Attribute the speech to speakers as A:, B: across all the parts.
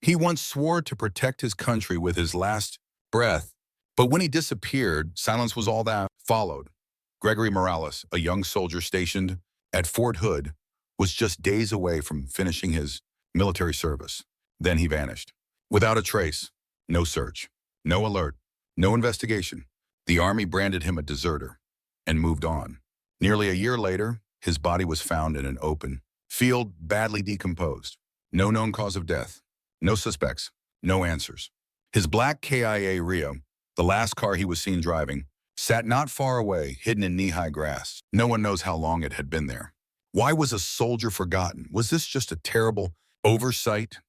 A: He once swore to protect his country with his last breath, but when he disappeared, silence was all that followed. Gregory Morales, a young soldier stationed at Fort Hood, was just days away from finishing his military service. Then he vanished. Without a trace, no search, no alert, no investigation. The Army branded him a deserter and moved on. Nearly a year later, his body was found in an open field, badly decomposed. No known cause of death, no suspects, no answers. His black KIA Rio, the last car he was seen driving, sat not far away, hidden in knee-high grass. No one knows how long it had been there. Why was a soldier forgotten? Was this just a terrible oversight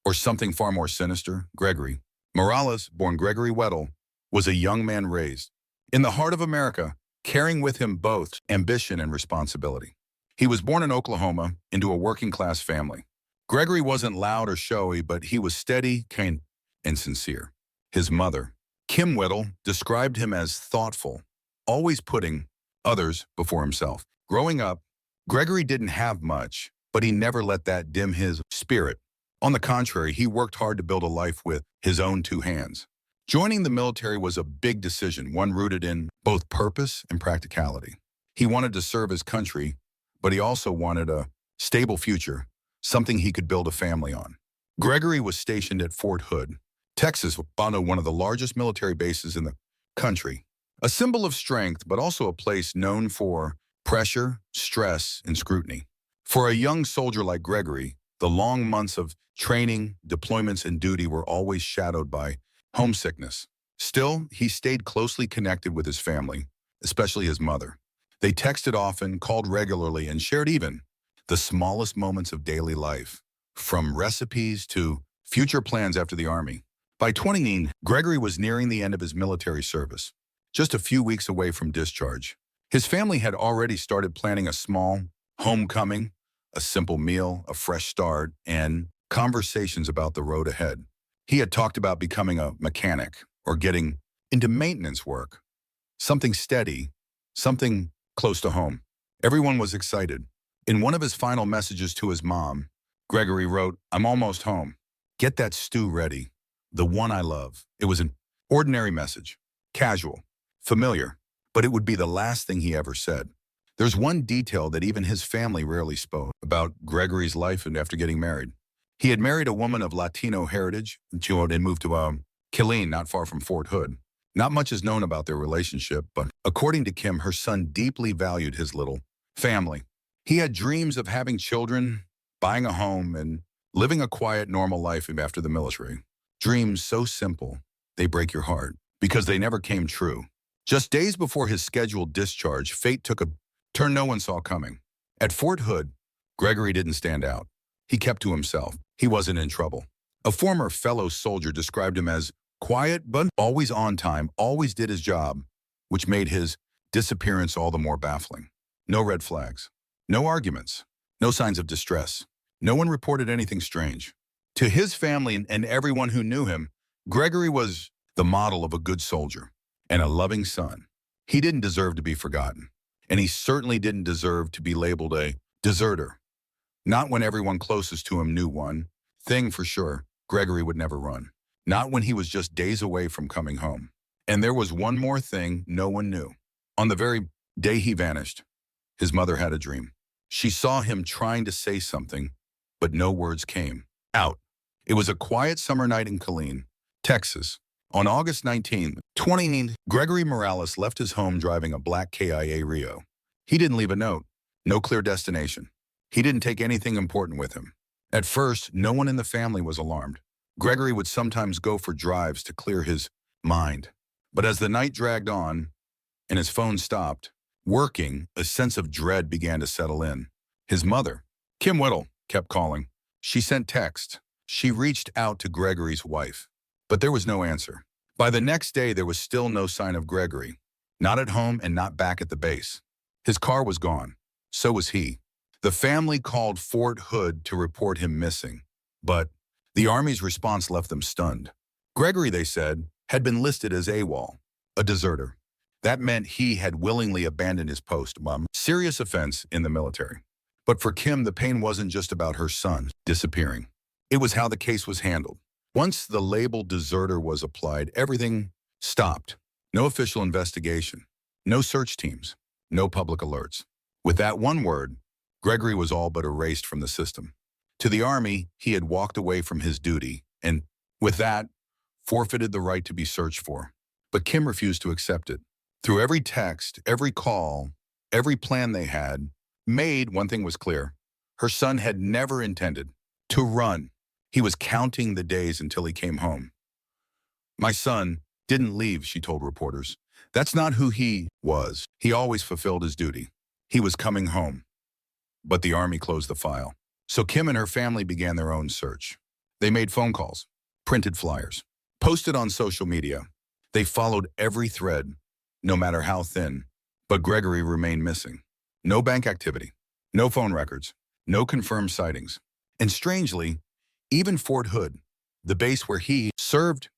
A: or something far more sinister? Gregory Morales, born Gregory Weddle, was a young man raised in the heart of America, carrying with him both ambition and responsibility. He was born in Oklahoma into a working-class family. Gregory wasn't loud or showy, but he was steady, kind, and sincere. His mother, Kim Weddle, described him as thoughtful, always putting others before himself. Growing up, Gregory didn't have much, but he never let that dim his spirit. On the contrary, he worked hard to build a life with his own two hands. Joining the military was a big decision, one rooted in both purpose and practicality. He wanted to serve his country, but he also wanted a stable future, something he could build a family on. Gregory was stationed at Fort Hood, Texas, on one of the largest military bases in the country. A symbol of strength, but also a place known for pressure, stress, and scrutiny. For a young soldier like Gregory, the long months of training, deployments, and duty were always shadowed by homesickness. Still, he stayed closely connected with his family, especially his mother. They texted often, called regularly, and shared even the smallest moments of daily life, from recipes to future plans after the Army. By 2019, Gregory was nearing the end of his military service, just a few weeks away from discharge. His family had already started planning a small homecoming, a simple meal, a fresh start, and conversations about the road ahead. He had talked about becoming a mechanic or getting into maintenance work, something steady, something close to home. Everyone was excited. In one of his final messages to his mom, Gregory wrote, "I'm almost home. Get that stew ready. The one I love." It was an ordinary message, casual, familiar, but it would be the last thing he ever said. There's one detail that even his family rarely spoke about Gregory's life and after getting married. He had married a woman of Latino heritage and moved to Killeen, not far from Fort Hood. Not much is known about their relationship, but according to Kim, her son deeply valued his little family. He had dreams of having children, buying a home, and living a quiet, normal life after the military. Dreams so simple, they break your heart, because they never came true. Just days before his scheduled discharge, fate took a turn no one saw coming. At Fort Hood, Gregory didn't stand out. He kept to himself. He wasn't in trouble. A former fellow soldier described him as quiet, but always on time, always did his job, which made his disappearance all the more baffling. No red flags, no arguments, no signs of distress. No one reported anything strange. To his family and everyone who knew him, Gregory was the model of a good soldier and a loving son. He didn't deserve to be forgotten, and he certainly didn't deserve to be labeled a deserter. Not when everyone closest to him knew one thing for sure: Gregory would never run. Not when he was just days away from coming home. And there was one more thing no one knew. On the very day he vanished, his mother had a dream. She saw him trying to say something, but no words came out. It was a quiet summer night in Killeen, Texas. On August 19, 2019, Gregory Morales left his home driving a black KIA Rio. He didn't leave a note, no clear destination. He didn't take anything important with him. At first, no one in the family was alarmed. Gregory would sometimes go for drives to clear his mind. But as the night dragged on and his phone stopped working, a sense of dread began to settle in. His mother, Kim Weddle, kept calling. She sent texts. She reached out to Gregory's wife, but there was no answer. By the next day, there was still no sign of Gregory, not at home and not back at the base. His car was gone. So was he. The family called Fort Hood to report him missing, but the Army's response left them stunned. Gregory, they said, had been listed as AWOL, a deserter. That meant he had willingly abandoned his post, a serious offense in the military. But for Kim, the pain wasn't just about her son disappearing. It was how the case was handled. Once the label deserter was applied, everything stopped. No official investigation, no search teams, no public alerts. With that one word, Gregory was all but erased from the system. To the Army, he had walked away from his duty and, with that, forfeited the right to be searched for. But Kim refused to accept it. Through every text, every call, every plan they had made, one thing was clear. Her son had never intended to run. He was counting the days until he came home. My son didn't leave, she told reporters. That's not who he was. He always fulfilled his duty. He was coming home. But the Army closed the file. So Kim and her family began their own search. They made phone calls, printed flyers, posted on social media. They followed every thread, no matter how thin. But Gregory remained missing. No bank activity, no phone records, no confirmed sightings. And strangely, even Fort Hood, the base where he served,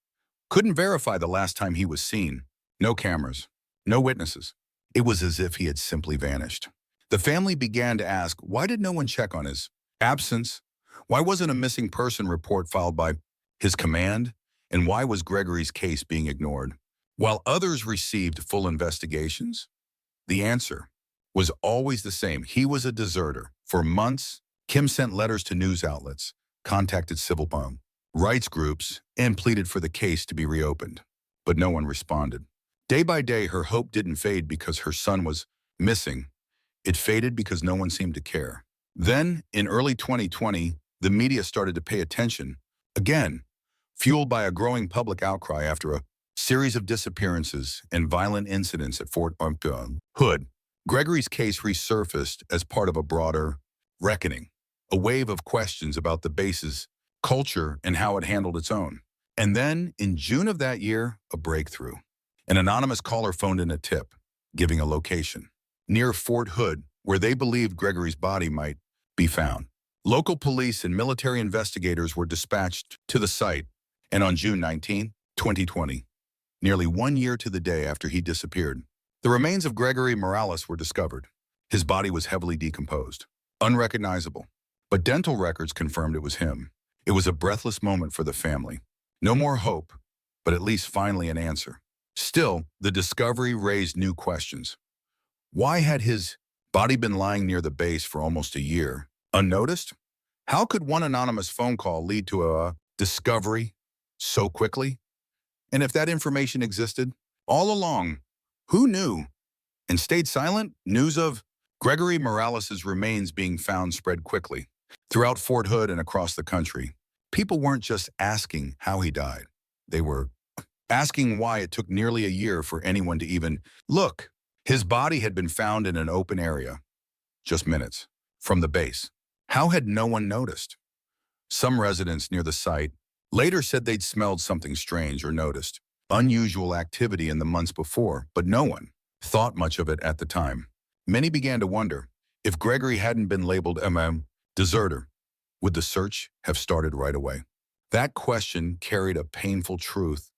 A: couldn't verify the last time he was seen. No cameras, no witnesses. It was as if he had simply vanished. The family began to ask, why did no one check on his absence? Why wasn't a missing person report filed by his command? And why was Gregory's case being ignored? While others received full investigations, the answer was always the same. He was a deserter. For months, Kim sent letters to news outlets, contacted civil rights groups, and pleaded for the case to be reopened. But no one responded. Day by day, her hope didn't fade because her son was missing. It faded because no one seemed to care. Then, in early 2020, the media started to pay attention. Again, fueled by a growing public outcry after a series of disappearances and violent incidents at Fort Hood. Gregory's case resurfaced as part of a broader reckoning, a wave of questions about the base's culture and how it handled its own. And then, in June of that year, a breakthrough. An anonymous caller phoned in a tip, giving a location near Fort Hood, where they believed Gregory's body might be found. Local police and military investigators were dispatched to the site, and on June 19, 2020, nearly 1 year to the day after he disappeared, the remains of Gregory Morales were discovered. His body was heavily decomposed, unrecognizable, but dental records confirmed it was him. It was a breathless moment for the family. No more hope, but at least finally an answer. Still, the discovery raised new questions. Why had his body been lying near the base for almost a year, unnoticed? How could one anonymous phone call lead to a discovery so quickly? And if that information existed all along, who knew? And stayed silent? News of Gregory Morales' remains being found spread quickly. Throughout Fort Hood and across the country, people weren't just asking how he died. They were asking why it took nearly a year for anyone to even look. His body had been found in an open area, just minutes from the base. How had no one noticed? Some residents near the site later said they'd smelled something strange or noticed unusual activity in the months before, but no one thought much of it at the time. Many began to wonder if Gregory hadn't been labeled deserter, would the search have started right away? That question carried a painful truth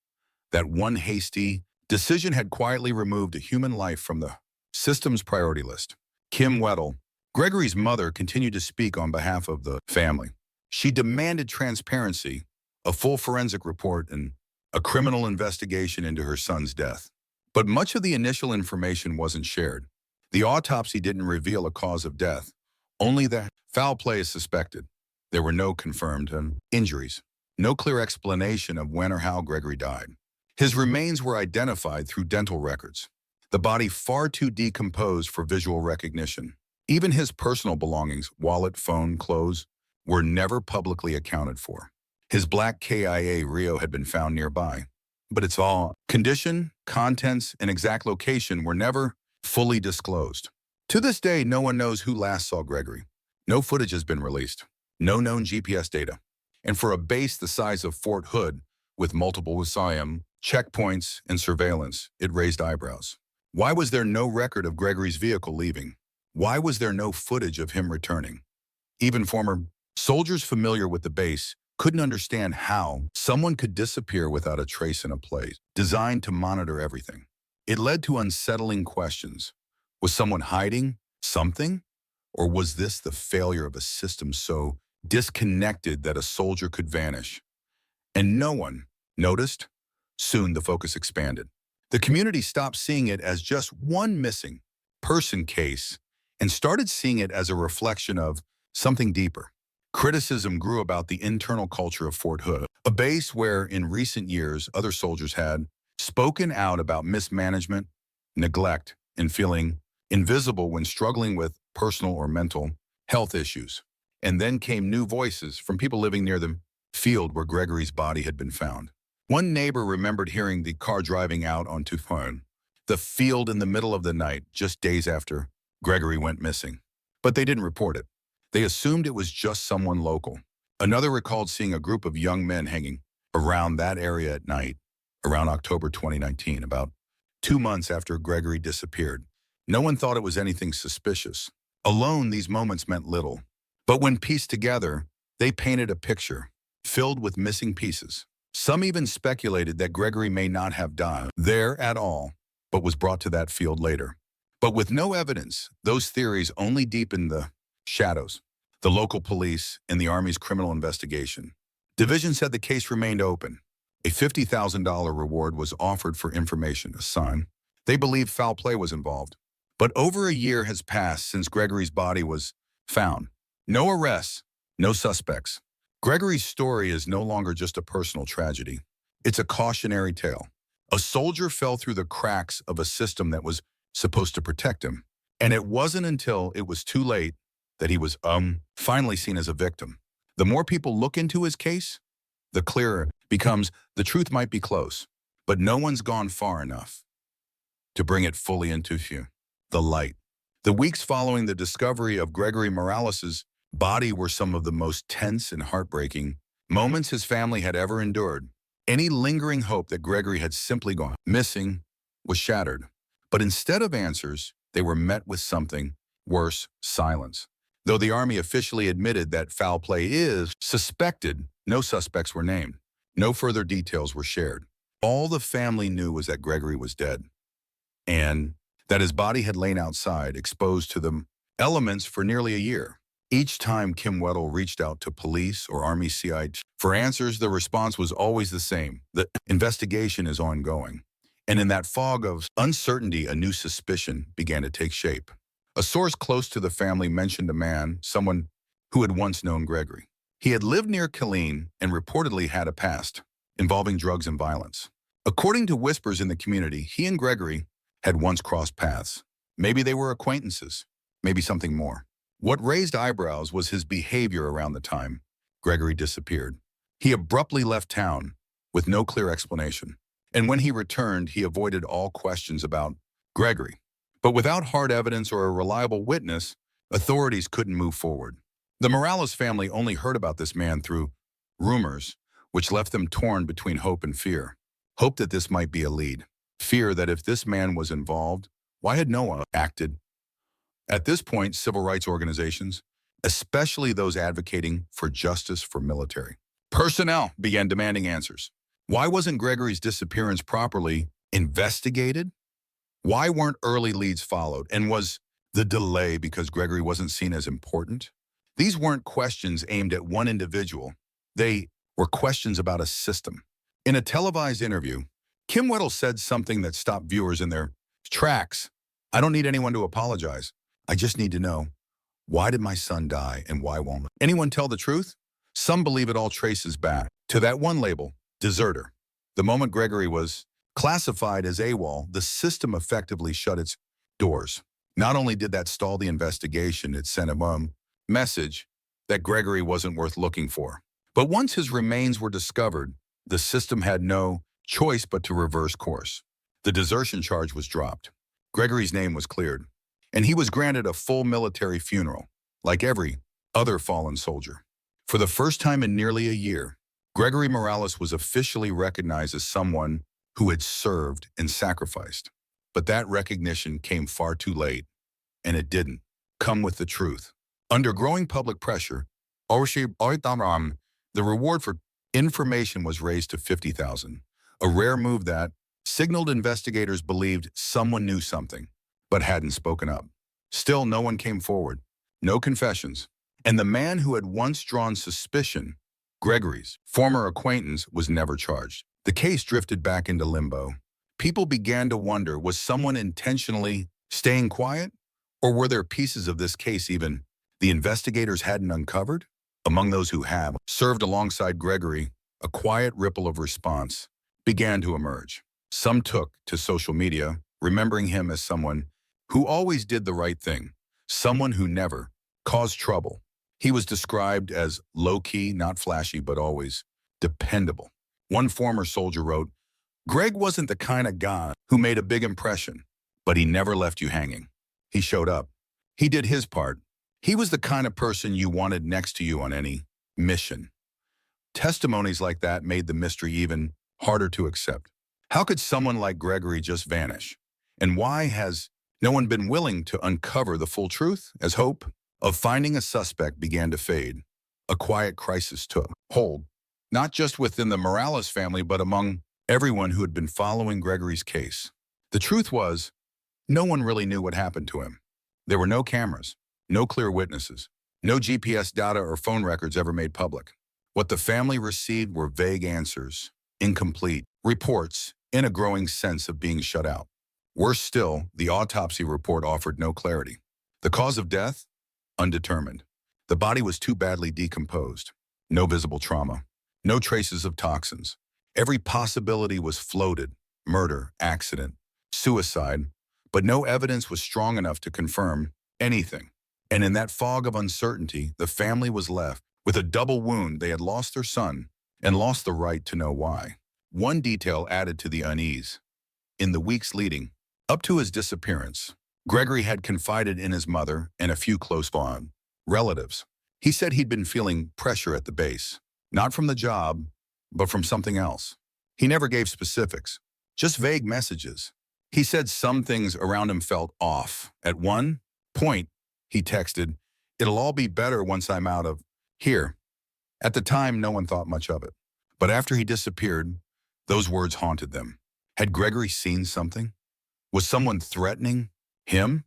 A: that one hasty decision had quietly removed a human life from the system's priority list. Kim Weddle, Gregory's mother, continued to speak on behalf of the family. She demanded transparency, a full forensic report, and a criminal investigation into her son's death. But much of the initial information wasn't shared. The autopsy didn't reveal a cause of death, only that foul play is suspected. There were no confirmed injuries, no clear explanation of when or how Gregory died. His remains were identified through dental records, the body far too decomposed for visual recognition. Even his personal belongings, wallet, phone, clothes, were never publicly accounted for. His black KIA Rio had been found nearby, but its condition, contents, and exact location were never fully disclosed. To this day, no one knows who last saw Gregory. No footage has been released, no known GPS data. And for a base the size of Fort Hood, with multiple checkpoints and surveillance, it raised eyebrows. Why was there no record of Gregory's vehicle leaving? Why was there no footage of him returning? Even former soldiers familiar with the base couldn't understand how someone could disappear without a trace in a place designed to monitor everything. It led to unsettling questions. Was someone hiding something? Or was this the failure of a system so disconnected that a soldier could vanish. And no one noticed. Soon the focus expanded. The community stopped seeing it as just one missing person case and started seeing it as a reflection of something deeper. Criticism grew about the internal culture of Fort Hood, a base where in recent years other soldiers had spoken out about mismanagement, neglect, and feeling invisible when struggling with personal or mental health issues. And then came new voices from people living near the field where Gregory's body had been found. One neighbor remembered hearing the car driving out onto the field in the middle of the night, just days after Gregory went missing. But they didn't report it. They assumed it was just someone local. Another recalled seeing a group of young men hanging around that area at night, around October 2019, about 2 months after Gregory disappeared. No one thought it was anything suspicious. Alone, these moments meant little. But when pieced together, they painted a picture filled with missing pieces. Some even speculated that Gregory may not have died there at all, but was brought to that field later. But with no evidence, those theories only deepened the shadows. The local police and the Army's criminal investigation division said the case remained open. A $50,000 reward was offered for information, a sign they believed foul play was involved. But over a year has passed since Gregory's body was found. No arrests, no suspects. Gregory's story is no longer just a personal tragedy. It's a cautionary tale. A soldier fell through the cracks of a system that was supposed to protect him. And it wasn't until it was too late that he was finally seen as a victim. The more people look into his case, the clearer it becomes the truth might be close, but no one's gone far enough to bring it fully into view. The light. The weeks following the discovery of Gregory Morales's body were some of the most tense and heartbreaking moments his family had ever endured. Any lingering hope that Gregory had simply gone missing was shattered. But instead of answers, they were met with something worse, silence. Though the Army officially admitted that foul play is suspected, no suspects were named. No further details were shared. All the family knew was that Gregory was dead, and that his body had lain outside, exposed to the elements for nearly a year. Each time Kim Weddle reached out to police or Army CID for answers, the response was always the same. The investigation is ongoing. And in that fog of uncertainty, a new suspicion began to take shape. A source close to the family mentioned a man, someone who had once known Gregory. He had lived near Killeen and reportedly had a past involving drugs and violence. According to whispers in the community, he and Gregory had once crossed paths. Maybe they were acquaintances, maybe something more. What raised eyebrows was his behavior around the time Gregory disappeared. He abruptly left town with no clear explanation. And when he returned, he avoided all questions about Gregory. But without hard evidence or a reliable witness, authorities couldn't move forward. The Morales family only heard about this man through rumors, which left them torn between hope and fear. Hope that this might be a lead. Fear that if this man was involved, why had no one acted? At this point, civil rights organizations, especially those advocating for justice for military personnel, began demanding answers. Why wasn't Gregory's disappearance properly investigated? Why weren't early leads followed? And was the delay because Gregory wasn't seen as important? These weren't questions aimed at one individual. They were questions about a system. In a televised interview, Kim Weddle said something that stopped viewers in their tracks. "I don't need anyone to apologize. I just need to know, why did my son die and why won't anyone tell the truth?" Some believe it all traces back to that one label, deserter. The moment Gregory was classified as AWOL, the system effectively shut its doors. Not only did that stall the investigation, it sent a message that Gregory wasn't worth looking for. But once his remains were discovered, the system had no choice but to reverse course. The desertion charge was dropped. Gregory's name was cleared, and he was granted a full military funeral, like every other fallen soldier. For the first time in nearly a year, Gregory Morales was officially recognized as someone who had served and sacrificed. But that recognition came far too late, and it didn't come with the truth. Under growing public pressure, the reward for information was raised to $50,000, a rare move that signaled investigators believed someone knew something, but hadn't spoken up. Still, no one came forward, no confessions, And the man who had once drawn suspicion, Gregory's former acquaintance, was never charged. The case drifted back into limbo. People began to wonder, was someone intentionally staying quiet? Or were there pieces of this case even the investigators hadn't uncovered? Among those who have served alongside Gregory, a quiet ripple of response began to emerge. Some took to social media, remembering him as someone who always did the right thing, someone who never caused trouble. He was described as low-key, not flashy, but always dependable. One former soldier wrote, "Greg wasn't the kind of guy who made a big impression, but he never left you hanging. He showed up. He did his part. He was the kind of person you wanted next to you on any mission." Testimonies like that made the mystery even harder to accept. How could someone like Gregory just vanish? And why has no one been willing to uncover the full truth? As hope of finding a suspect began to fade, a quiet crisis took hold, not just within the Morales family, but among everyone who had been following Gregory's case. The truth was, no one really knew what happened to him. There were no cameras, no clear witnesses, no GPS data or phone records ever made public. What the family received were vague answers, incomplete reports, and a growing sense of being shut out. Worse still, the autopsy report offered no clarity. The cause of death? Undetermined. The body was too badly decomposed. No visible trauma. No traces of toxins. Every possibility was floated: murder, accident, suicide, but no evidence was strong enough to confirm anything. And in that fog of uncertainty, the family was left with a double wound. They had lost their son and lost the right to know why. One detail added to the unease. In the weeks leading up to his disappearance, Gregory had confided in his mother and a few close relatives. He said he'd been feeling pressure at the base, not from the job, but from something else. He never gave specifics, just vague messages. He said some things around him felt off. At one point, he texted, "It'll all be better once I'm out of here." At the time, no one thought much of it. But after he disappeared, those words haunted them. Had Gregory seen something? Was someone threatening him?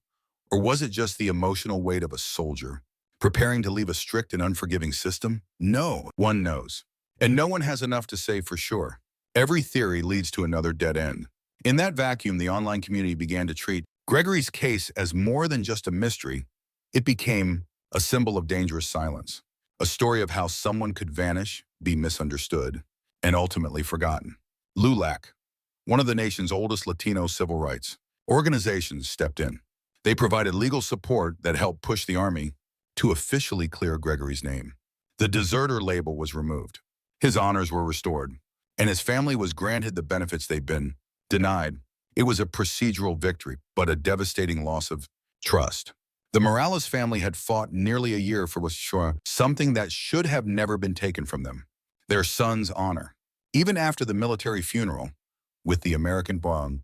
A: Or was it just the emotional weight of a soldier preparing to leave a strict and unforgiving system? No one knows. And no one has enough to say for sure. Every theory leads to another dead end. In that vacuum, the online community began to treat Gregory's case as more than just a mystery. It became a symbol of dangerous silence, a story of how someone could vanish, be misunderstood, and ultimately forgotten. LULAC, one of the nation's oldest Latino civil rights organizations, stepped in. They provided legal support that helped push the Army to officially clear Gregory's name. The deserter label was removed. His honors were restored, and his family was granted the benefits they'd been denied. It was a procedural victory, but a devastating loss of trust. The Morales family had fought nearly a year for something that should have never been taken from them: their son's honor. Even after the military funeral, with the American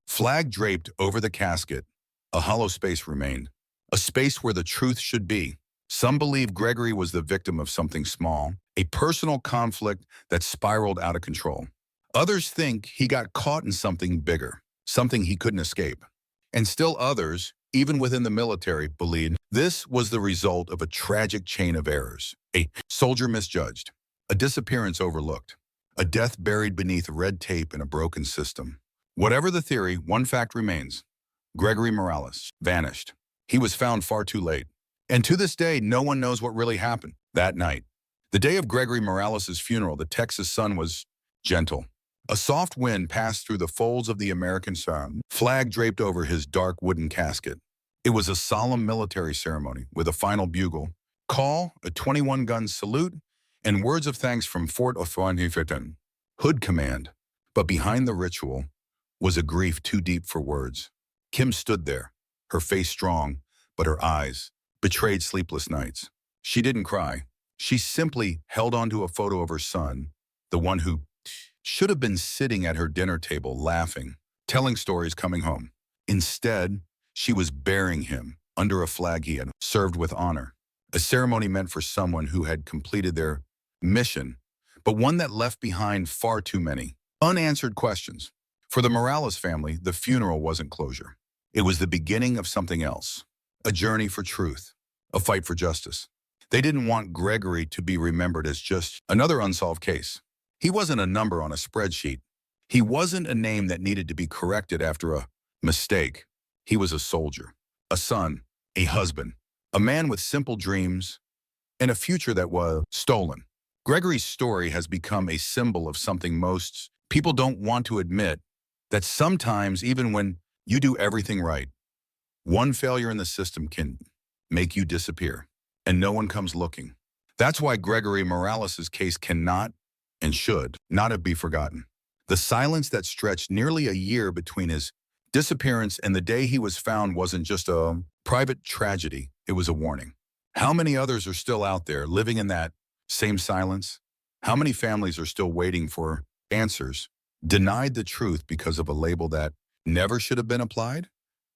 A: flag draped over the casket, a hollow space remained, a space where the truth should be. Some believe Gregory was the victim of something small, a personal conflict that spiraled out of control. Others think he got caught in something bigger, something he couldn't escape. And still others, even within the military, believed this was the result of a tragic chain of errors: a soldier misjudged, a disappearance overlooked, a death buried beneath red tape in a broken system. Whatever the theory, one fact remains: Gregory Morales vanished. He was found far too late. And to this day, no one knows what really happened that night. The day of Gregory Morales' funeral, the Texas sun was gentle. A soft wind passed through the folds of the American flag draped over his dark wooden casket. It was a solemn military ceremony with a final bugle call, a 21-gun salute, and words of thanks from Fort Hood Command. But behind the ritual was a grief too deep for words. Kim stood there, her face strong, but her eyes betrayed sleepless nights. She didn't cry. She simply held onto a photo of her son, the one who should have been sitting at her dinner table laughing, telling stories, coming home. Instead, she was burying him under a flag he had served with honor, a ceremony meant for someone who had completed their mission, but one that left behind far too many unanswered questions. For the Morales family, the funeral wasn't closure. It was the beginning of something else, a journey for truth, a fight for justice. They didn't want Gregory to be remembered as just another unsolved case. He wasn't a number on a spreadsheet. He wasn't a name that needed to be corrected after a mistake. He was a soldier, a son, a husband, a man with simple dreams, and a future that was stolen. Gregory's story has become a symbol of something most people don't want to admit, that sometimes, even when you do everything right, one failure in the system can make you disappear, and no one comes looking. That's why Gregory Morales' case cannot and should not be forgotten. The silence that stretched nearly a year between his disappearance and the day he was found wasn't just a private tragedy, it was a warning. How many others are still out there living in that same silence? How many families are still waiting for answers, denied the truth because of a label that never should have been applied?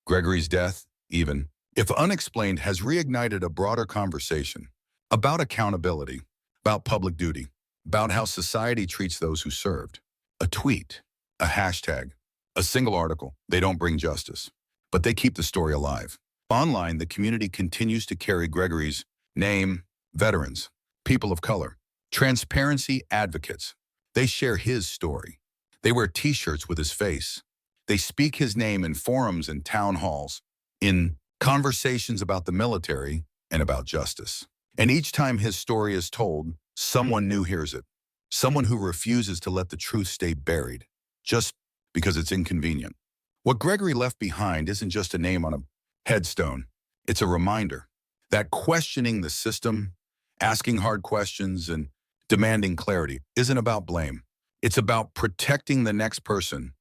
A: Gregory's death, even if unexplained, has reignited a broader conversation about accountability, about public duty, about how society treats those who served. A tweet, a hashtag, a single article, they don't bring justice, but they keep the story alive. Online, the community continues to carry Gregory's name, veterans, people of color, transparency advocates. They share his story. They wear t-shirts with his face. They speak his name in forums and town halls, in conversations about the military and about justice. And each time his story is told, someone new hears it. Someone who refuses to let the truth stay buried, just because it's inconvenient. What Gregory left behind isn't just a name on a headstone. It's a reminder that questioning the system, asking hard questions, and demanding clarity isn't about blame. It's about protecting the next person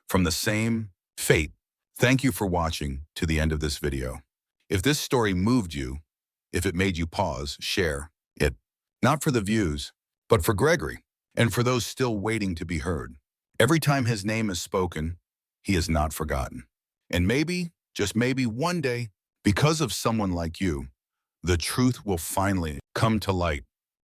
A: from the same fate. Thank you for watching to the end of this video. If this story moved you, if it made you pause, share it. Not for the views, but for Gregory, and for those still waiting to be heard. Every time his name is spoken, he is not forgotten. And maybe, just maybe one day, because of someone like you, the truth will finally come to light.